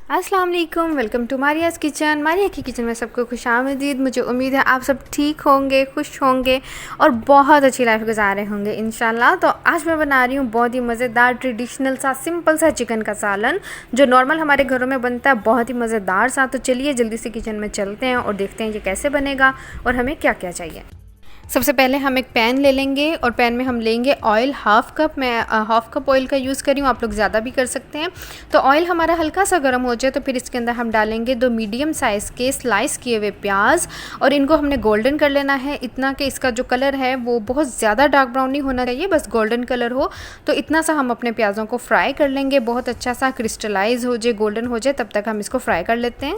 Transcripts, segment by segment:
अस्सलाम वालेकुम, welcome to मारियाज़ kitchen. Maria की किचन में सबको खुशामदीद। मुझे उम्मीद है आप सब ठीक होंगे, खुश होंगे और बहुत अच्छी लाइफ गुजार रहे होंगे इंशाल्लाह। तो आज मैं बना रही हूँ बहुत ही मज़ेदार ट्रेडिशनल सा सिंपल सा चिकन का सालन, जो नॉर्मल हमारे घरों में बनता है, बहुत ही मज़ेदार सा। तो चलिए जल्दी से किचन में चलते हैं और देखते हैं ये कैसे बनेगा और हमें क्या क्या चाहिए। सबसे पहले हम एक पैन ले लेंगे और पैन में हम लेंगे ऑयल हाफ़ कप। मैं हाफ़ कप ऑयल का यूज़ कर रही हूँ, आप लोग ज़्यादा भी कर सकते हैं। तो ऑयल हमारा हल्का सा गर्म हो जाए तो फिर इसके अंदर हम डालेंगे 2 मीडियम साइज़ के स्लाइस किए हुए प्याज, और इनको हमने गोल्डन कर लेना है। इतना कि इसका जो कलर है वो बहुत ज़्यादा डार्क ब्राउन नहीं होना चाहिए, बस गोल्डन कलर हो। तो इतना सा हम अपने प्याज़ों को फ्राई कर लेंगे, बहुत अच्छा सा क्रिस्टलाइज़ हो जाए, गोल्डन हो जाए, तब तक हम इसको फ्राई कर लेते हैं।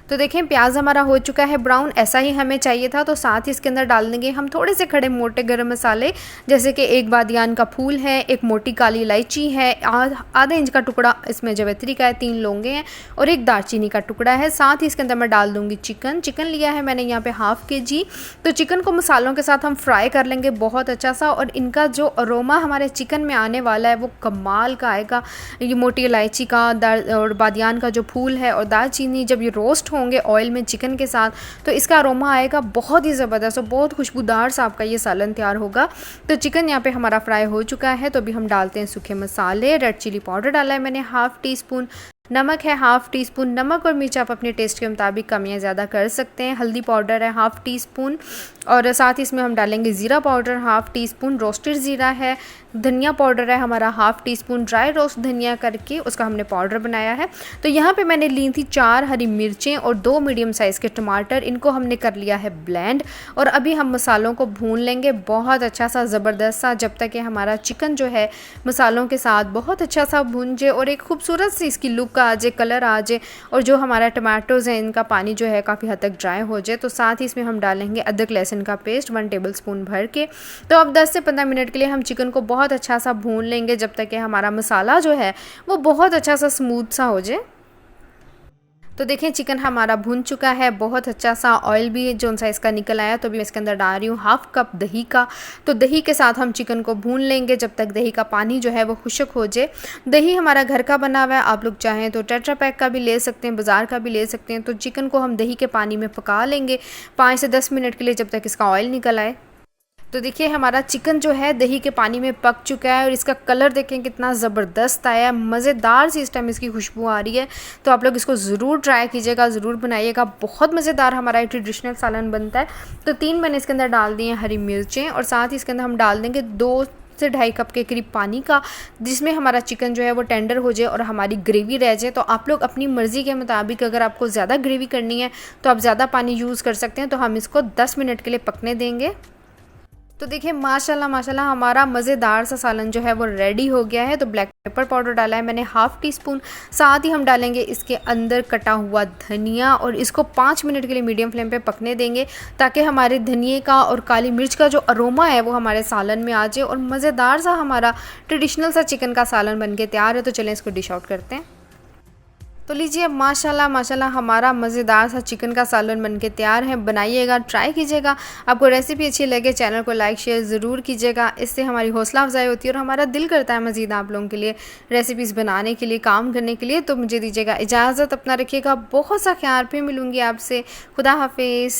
तो देखें प्याज हमारा हो चुका है ब्राउन, ऐसा ही हमें चाहिए था। तो साथ ही इसके अंदर डाल देंगे हम थोड़े से खड़े मोटे गरम मसाले, जैसे कि एक बादियान का फूल है, एक मोटी काली इलायची है, आधा इंच का टुकड़ा इसमें जवैत्री का है, 3 लौंगे हैं और एक दालचीनी का टुकड़ा है। साथ ही इसके अंदर मैं डाल दूँगी चिकन लिया है मैंने यहाँ पे ½ kg। तो चिकन को मसालों के साथ हम फ्राई कर लेंगे बहुत अच्छा सा, और इनका जो अरोमा हमारे चिकन में आने वाला है वो कमाल का आएगा। ये मोटी इलायची का और बादियान का जो फूल है और दालचीनी जब ये रोस्ट होंगे ऑयल में चिकन के साथ, तो इसका अरोमा आएगा बहुत ही ज़बरदस्त और बहुत खुशबूदार सा आपका ये सालन तैयार होगा। तो चिकन यहाँ पे हमारा फ्राई हो चुका है। तो अभी हम डालते हैं सूखे मसाले। रेड चिली पाउडर डाला है मैंने ½ टीस्पून, नमक है ½ टीस्पून। नमक और मिर्च आप अपने टेस्ट के मुताबिक कम या ज़्यादा कर सकते हैं। हल्दी पाउडर है ½ टीस्पून, और साथ ही इसमें हम डालेंगे ज़ीरा पाउडर ½ टीस्पून, रोस्टेड ज़ीरा है। धनिया पाउडर है हमारा ½ टीस्पून, ड्राई रोस्ट धनिया करके उसका हमने पाउडर बनाया है। तो यहाँ पे मैंने ली थी 4 हरी मिर्चें और 2 मीडियम साइज़ के टमाटर, इनको हमने कर लिया है ब्लेंड। और अभी हम मसालों को भून लेंगे बहुत अच्छा सा ज़बरदस्त सा, जब तक कि हमारा चिकन जो है मसालों के साथ बहुत अच्छा सा भून जाए और एक खूबसूरत सी इसकी लुक आ जाए, कलर आ जाए, और जो हमारा टमाटोज़ हैं इनका पानी जो है काफ़ी हद तक ड्राई हो जाए। तो साथ ही इसमें हम डालेंगे अदरक लहसुन का पेस्ट 1 टेबलस्पून भर के। तो अब 10 से 15 मिनट के लिए हम चिकन को बहुत अच्छा सा भून लेंगे, जब तक कि हमारा मसाला जो है वो बहुत अच्छा सा स्मूथ सा हो जाए। तो देखें चिकन हमारा भून चुका है, बहुत अच्छा सा ऑयल भी जो सा इसका निकल आया। तो अभी मैं इसके अंदर डाल रही हूँ ½ कप दही का। तो दही के साथ हम चिकन को भून लेंगे जब तक दही का पानी जो है वो खुश्क हो जाए। दही हमारा घर का बना हुआ है, आप लोग चाहें तो टेट्रा पैक का भी ले सकते हैं, बाज़ार का भी ले सकते हैं। तो चिकन को हम दही के पानी में पका लेंगे 5 से 10 मिनट के लिए, जब तक इसका ऑयल निकल आए। तो देखिए हमारा चिकन जो है दही के पानी में पक चुका है और इसका कलर देखें कितना ज़बरदस्त आया है, मज़ेदार सी इस टाइम इसकी खुशबू आ रही है। तो आप लोग इसको ज़रूर ट्राई कीजिएगा, ज़रूर बनाइएगा, बहुत मज़ेदार हमारा एक ट्रेडिशनल सालन बनता है। तो 3 मैंने इसके अंदर डाल दिए हरी मिर्चें, और साथ ही इसके अंदर हम डाल देंगे 2 से 2.5 कप के करीब पानी का, जिसमें हमारा चिकन जो है वो टेंडर हो जाए और हमारी ग्रेवी रह जाए। तो आप लोग अपनी मर्ज़ी के मुताबिक अगर आपको ज़्यादा ग्रेवी करनी है तो आप ज़्यादा पानी यूज़ कर सकते हैं। तो हम इसको 10 मिनट के लिए पकने देंगे। तो देखिए माशाल्लाह माशाल्लाह हमारा मज़ेदार सा सालन जो है वो रेडी हो गया है। तो ब्लैक पेपर पाउडर डाला है मैंने ½ टीस्पून। साथ ही हम डालेंगे इसके अंदर कटा हुआ धनिया, और इसको 5 मिनट के लिए मीडियम फ्लेम पे पकने देंगे, ताकि हमारे धनिए का और काली मिर्च का जो अरोमा है वो हमारे सालन में आ जाए और मज़ेदार सा हमारा ट्रेडिशनल सा चिकन का सालन बन के तैयार है। तो चलें इसको डिश आउट करते हैं। तो लीजिए माशाल्लाह माशाल्लाह हमारा मज़ेदार सा चिकन का सालन बन के तैयार है। बनाइएगा, ट्राई कीजिएगा। आपको रेसिपी अच्छी लगे चैनल को लाइक शेयर ज़रूर कीजिएगा, इससे हमारी हौसला अफजाई होती है और हमारा दिल करता है मज़ीद आप लोगों के लिए रेसिपीज़ बनाने के लिए, काम करने के लिए। तो मुझे दीजिएगा इजाज़त, अपना रखिएगा बहुत सा ख्याल, फिर मिलूँगी आपसे। खुदा हाफिज़।